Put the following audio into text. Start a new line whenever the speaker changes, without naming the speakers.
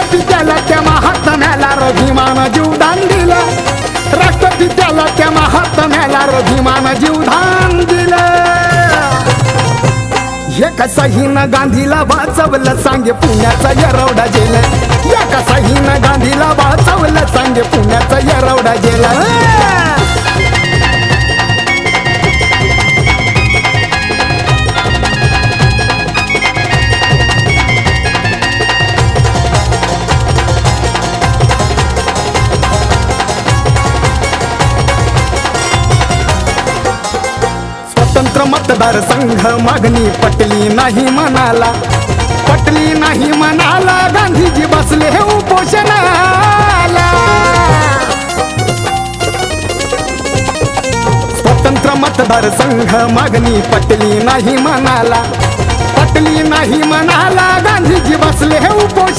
राष्ट्रपित्याला त्या महात्म्याला रभिमान जीवदान दिलं, राष्ट्रपित्याला त्या महात्म्याला रभिमान जीवदान दिलं. एका सहीनं गांधीला वाचवलं सांगे पुण्याचा येरवडा जेल, एका सहीनं गांधीला वाचवलं सांगे पुण्याचा येरवडा जेल. स्वतंत्र मतदार संघ मागणी पटली नाही मनाला, पटली नाही मनाला, गांधीजी बसले हे उपोषणाला. स्वतंत्र मतदार संघ मागणी पटली नाही मनाला, पटली नाही मनाला, गांधीजी बसले हे उपोषण.